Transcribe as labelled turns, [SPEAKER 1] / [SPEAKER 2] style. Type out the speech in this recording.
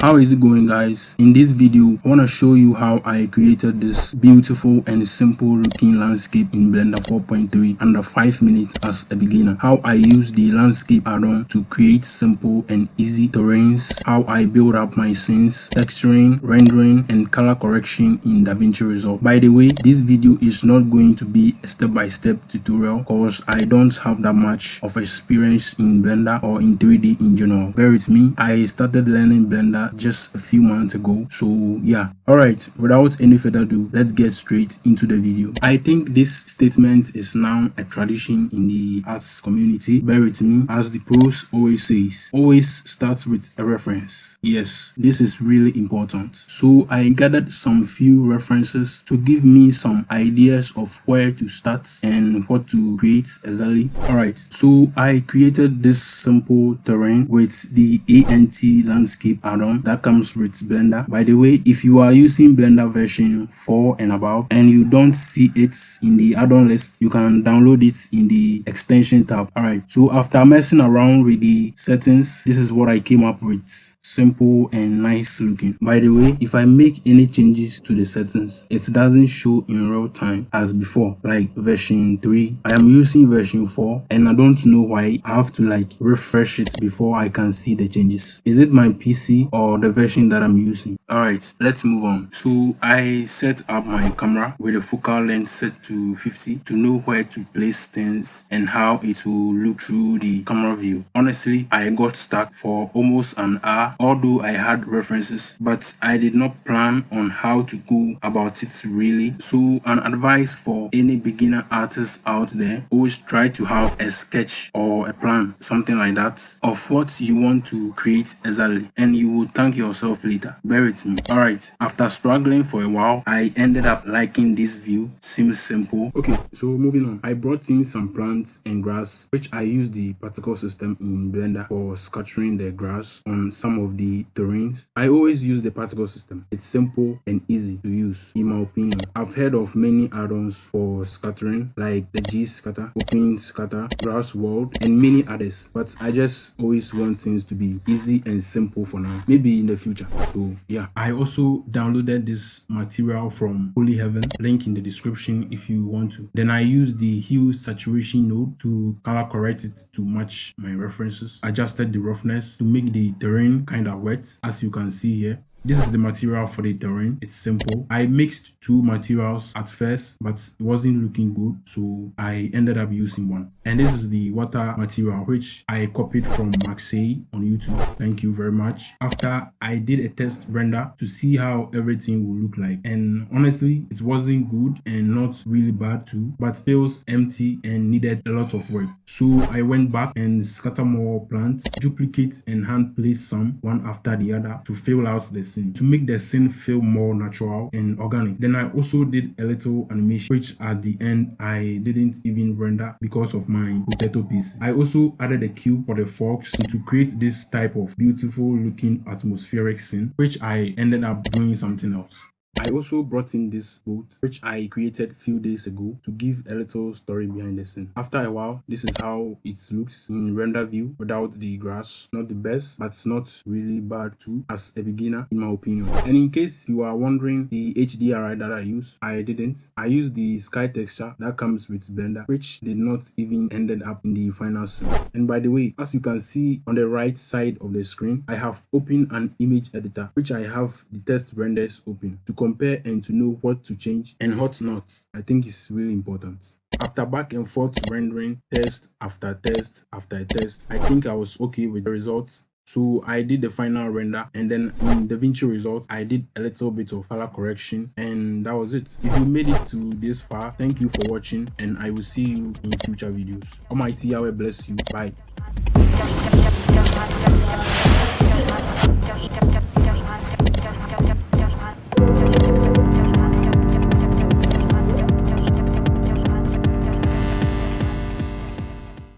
[SPEAKER 1] How is it going, guys? In this video I want to show you how I created this beautiful and simple looking landscape in Blender 4.3 under 5 minutes as a beginner. How I use the landscape add-on to create simple and easy terrains. How I build up my scenes, texturing, rendering and color correction in DaVinci Resolve. By the way, this video is not going to be a step-by-step tutorial because I don't have that much of experience in Blender or in 3D in general. Bear with me. I started learning Blender just a few months ago, so yeah. Alright, without any further ado, let's get straight into the video. I think this statement is now a tradition in the arts community. Bear with me, as the pros always says, always starts with a reference. Yes, this is really important. So I gathered some few references to give me some ideas of where to start and what to create exactly. Alright, so I created this simple terrain with the ANT landscape add-on that comes with Blender. By the way, if you are using Blender version 4 and above and you don't see it in the add-on list, you can download it in the extension tab. Alright, so after messing around with the settings, this is what I came up with. Simple and nice looking. By the way, if I make any changes to the settings, it doesn't show in real time as before, like version 3. I am using version 4 and I don't know why. I have to refresh it before I can see the changes. Is it my PC or the version that I'm using? Alright, let's move on. So I set up my camera with the focal length set to 50 to know where to place things and how it will look through the camera view. Honestly, I got stuck for almost an hour, although I had references, but I did not plan on how to go about it really. So an advice for any beginner artist out there, always try to have a sketch or a plan, something like that, of what you want to create exactly, and you will thank yourself later. Bear with me. Alright, after struggling for a while, I ended up liking this view. Seems simple. Okay, so moving on. I brought in some plants and grass, which I use the particle system in Blender for scattering the grass on some of the terrains. I always use the particle system. It's simple and easy to use in my opinion. I've heard of many add-ons for scattering like the G scatter, open scatter, grass world and many others, but I just always want things to be easy and simple for now, maybe in the future. So yeah, I also downloaded this material from Polyhaven, link in the description if you want to. Then I used the hue saturation node to color correct it to match my references, adjusted the roughness to make the terrain kind of wet, as you can see here. This is the material for the terrain. It's simple. I mixed two materials at first, but it wasn't looking good, so I ended up using one. And this is the water material, which I copied from Maxey on YouTube. Thank you very much. After I did a test render to see how everything will look like, and honestly, it wasn't good and not really bad too, but feels empty and needed a lot of work. So I went back and scatter more plants, duplicate and hand place some one after the other to fill out the scene, to make the scene feel more natural and organic. Then I also did a little animation, which at the end I didn't even render because of my potato piece. I also added a cube for the forks to create this type of beautiful looking atmospheric scene, which I ended up doing something else. I also brought in this boat, which I created a few days ago to give a little story behind the scene. After a while, this is how it looks in render view without the grass. Not the best, but it's not really bad too as a beginner in my opinion. And in case you are wondering the HDRI that I use, I didn't. I used the sky texture that comes with Blender, which did not even ended up in the final scene. And by the way, as you can see on the right side of the screen, I have opened an image editor, which I have the test renders open to compare and to know what to change and what not. I think it's really important. After back and forth rendering, test after test after test, I think I was okay with the results. So I did the final render, and then in DaVinci Resolve, I did a little bit of color correction, and that was it. If you made it to this far, thank you for watching, and I will see you in future videos. Almighty Yahweh bless you. Bye.